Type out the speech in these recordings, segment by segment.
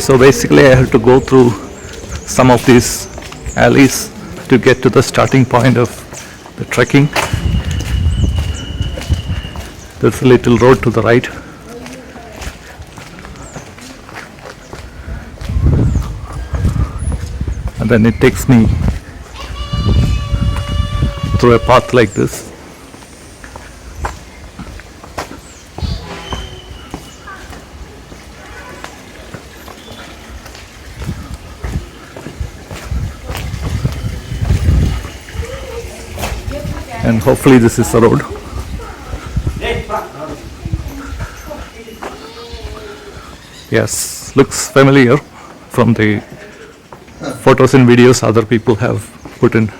So basically I have to go through some of these alleys to get to the starting point of the trekking. There's a little road to the right. And then it takes me through a path like this. And hopefully this is the road. Yes, looks familiar from the photos and videos other people have put in.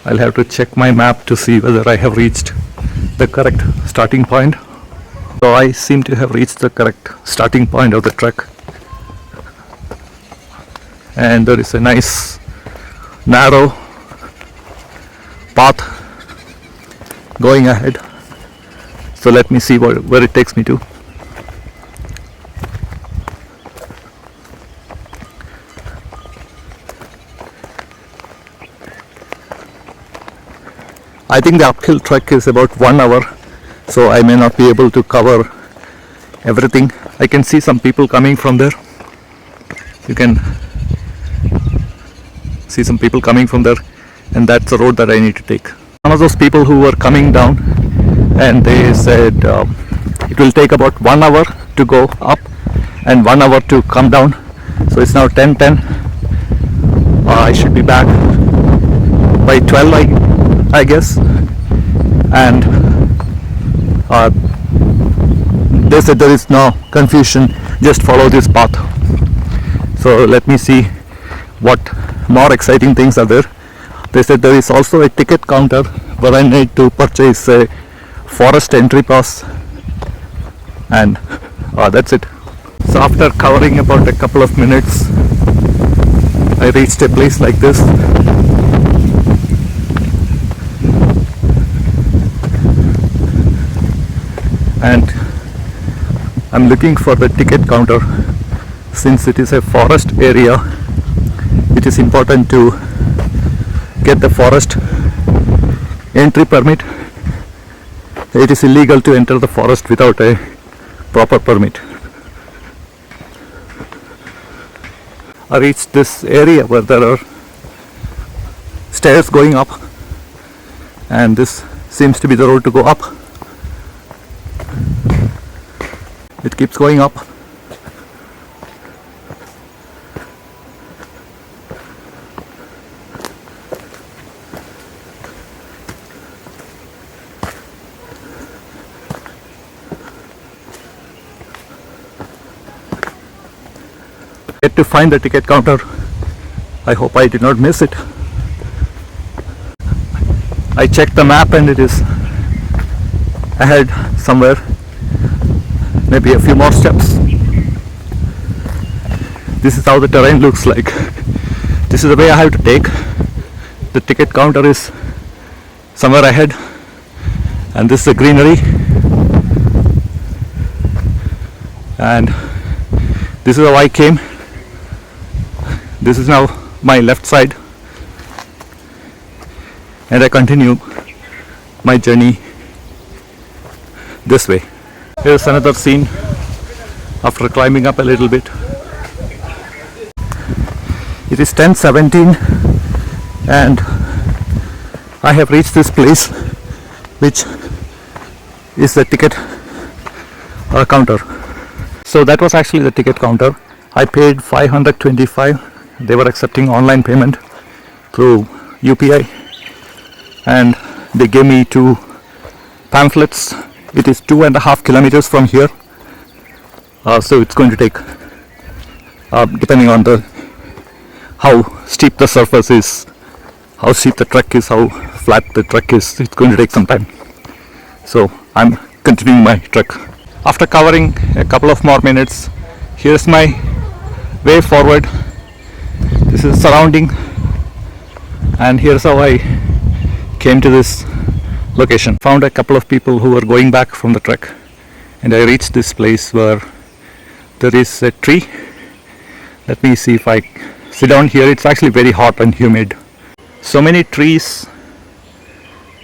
I'll have to check my map to see whether I have reached the correct starting point. So I seem to have reached the correct starting point of the trek. And there is a nice narrow path going ahead. So let me see where it takes me to. I think the uphill trek is about 1 hour, so I may not be able to cover everything. I can see some people coming from there. You can see some people coming from there, and that's the road that I need to take. One of those people who were coming down, and they said it will take about 1 hour to go up and 1 hour to come down. So it's now 10:10. I should be back by 12, I guess. And they said there is no confusion, just follow this path. So let me see what more exciting things are there. They said there is also a ticket counter where I need to purchase a forest entry pass, and that's it. So after covering about a couple of minutes, I reached a place like this. And I'm looking for the ticket counter. Since it is a forest area, it is important to get the forest entry permit. It is illegal to enter the forest without a proper permit. I reached this area where there are stairs going up, and this seems to be the road to go up. It keeps going up. Get to find the ticket counter. I hope I did not miss it. I checked the map and it is ahead somewhere. Maybe a few more steps. This is how the terrain looks like. This is the way I have to take. The ticket counter is somewhere ahead, and this is the greenery, and this is how I came. This is now my left side, and I continue my journey this way. Here's another scene after climbing up a little bit. It is 10:17 and I have reached this place, which is the ticket counter. So that was actually the ticket counter. I paid 525. They were accepting online payment through UPI, and they gave me 2 pamphlets. It is 2.5 kilometers from here, so it's going to take, depending on how steep the surface is, how steep the trek is, how flat the trek is, it's going to take some time. So I'm continuing my trek. After covering a couple of more minutes, here's my way forward. This is surrounding, and here's how I came to this location. Found a couple of people who were going back from the trek, and I reached this place where there is a tree. Let me see if I sit down here. It's actually very hot and humid. So many trees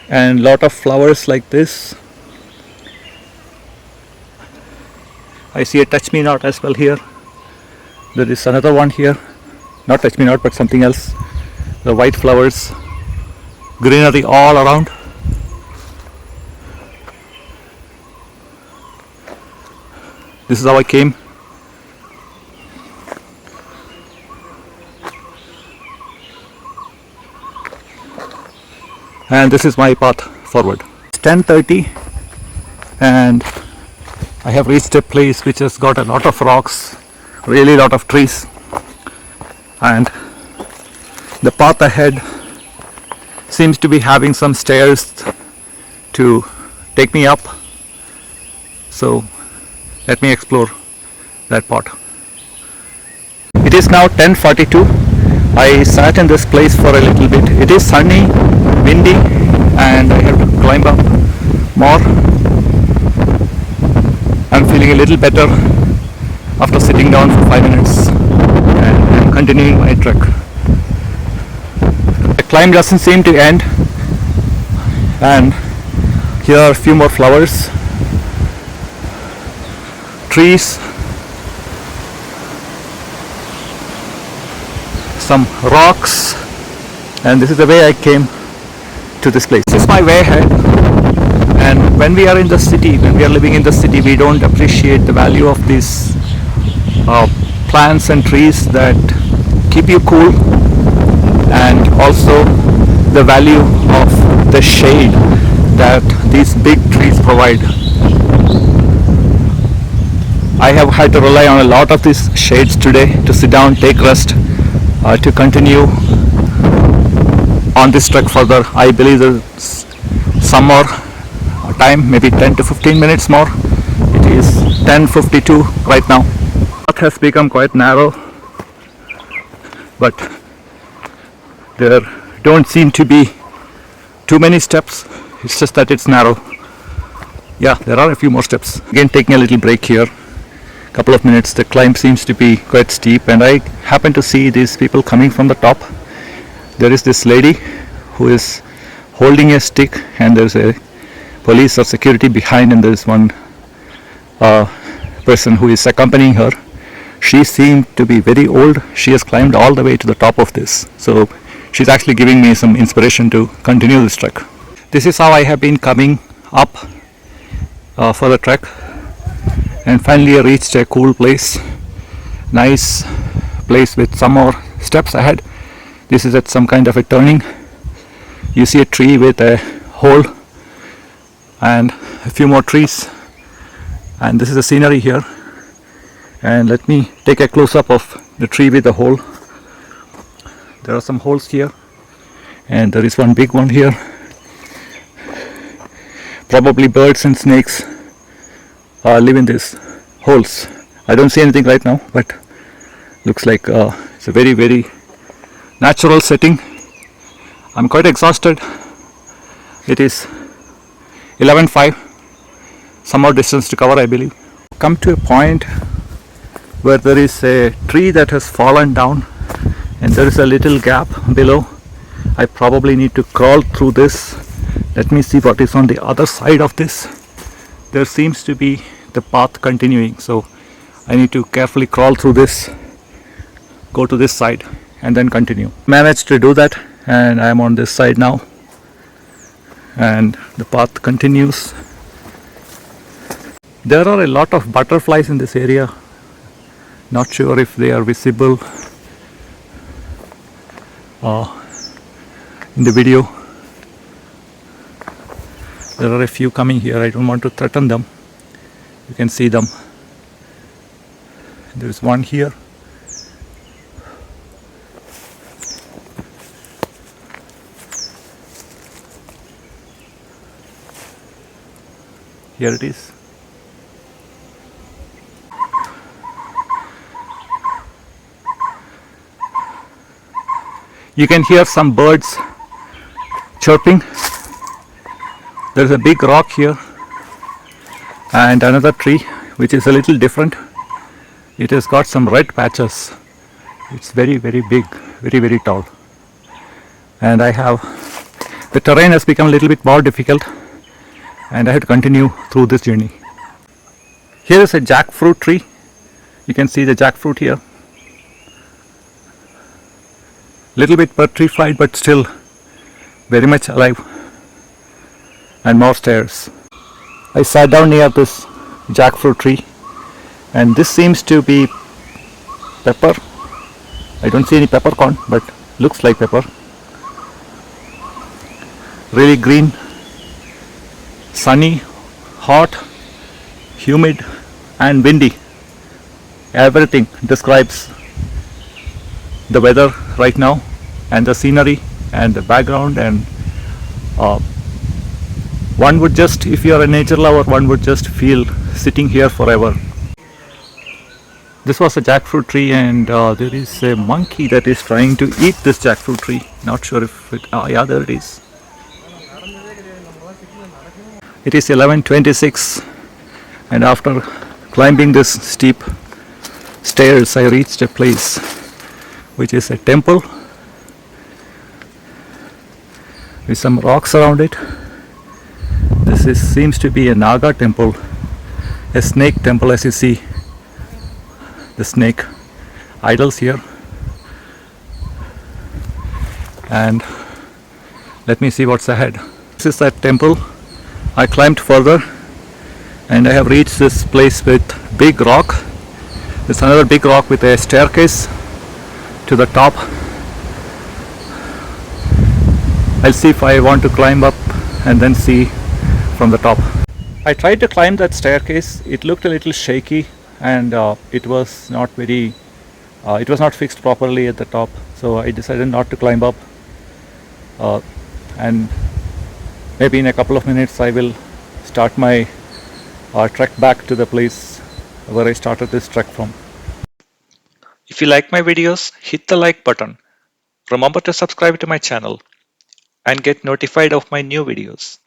and lot of flowers like this. I see a touch me not as well here. There is another one here, not touch me not but something else. The white flowers, greenery all around. This is how I came. And this is my path forward. It's 10:30 and I have reached a place which has got a lot of rocks, really lot of trees, and the path ahead seems to be having some stairs to take me up. So let me explore that part. It is now 10:42. I sat in this place for a little bit. It is sunny, windy, and I have to climb up more. I'm feeling a little better after sitting down for 5 minutes, and I'm continuing my trek. The climb doesn't seem to end, and here are a few more flowers, trees, some rocks, and this is the way I came to this place. This is my way ahead, and when we are in the city, when we are living in the city, we don't appreciate the value of these plants and trees that keep you cool, and also the value of the shade that these big trees provide. I have had to rely on a lot of these shades today to sit down, take rest, to continue on this trek further. I believe there's some more time, maybe 10 to 15 minutes more. It is 10:52 right now. The path has become quite narrow, but there don't seem to be too many steps. It's just that it's narrow. Yeah, there are a few more steps. Again, taking a little break here. Couple of minutes. The climb seems to be quite steep, and I happen to see these people coming from the top. There is this lady who is holding a stick, and there's a police or security behind, and there's one person who is accompanying her. She seemed to be very old. She has climbed all the way to the top of this, so she's actually giving me some inspiration to continue this trek. This is how I have been coming up for the trek, and finally I reached a cool place, nice place with some more steps ahead. This is at some kind of a turning. You see a tree with a hole and a few more trees, and this is the scenery here. And let me take a close-up of the tree with the hole. There are some holes here, and there is one big one here. Probably birds and snakes live in these holes. I don't see anything right now, but looks like it's a very, very natural setting. I'm quite exhausted. It is 11:05. Some more distance to cover, I believe. Come to a point where there is a tree that has fallen down, and there is a little gap below. I probably need to crawl through this. Let me see what is on the other side of this. There seems to be the path continuing, so I need to carefully crawl through this, go to this side, and then continue. Managed to do that, and I am on this side now, and the path continues. There are a lot of butterflies in this area. Not sure if they are visible in the video. There are a few coming here. I don't want to threaten them. You can see them. There is one here. Here it is. You can hear some birds chirping. There is a big rock here and another tree which is a little different. It has got some red patches. It's very, very big, very, very tall. And the terrain has become a little bit more difficult, and I have to continue through this journey. Here is a jackfruit tree. You can see the jackfruit here. Little bit petrified, but still very much alive. And more stairs. I sat down near this jackfruit tree, and this seems to be pepper. I don't see any peppercorn, but looks like pepper. Really green, sunny, hot, humid, and windy. Everything describes the weather right now, and the scenery, and the background, and one would just, if you are a nature lover, one would just feel sitting here forever. This was a jackfruit tree, and there is a monkey that is trying to eat this jackfruit tree. Not sure if it, yeah, there it is. It is 11:26, and after climbing this steep stairs, I reached a place which is a temple with some rocks around it. Seems to be a Naga temple, a snake temple, as you see the snake idols here. And let me see what's ahead. This is that temple. I climbed further, and I have reached this place with big rock. There's another big rock with a staircase to the top. I'll see if I want to climb up and then see from the top. I tried to climb that staircase. It looked a little shaky, and it was not fixed properly at the top, so I decided not to climb up. And maybe in a couple of minutes I will start my trek back to the place where I started this trek from. If you like my videos, hit the like button. Remember to subscribe to my channel and get notified of my new videos.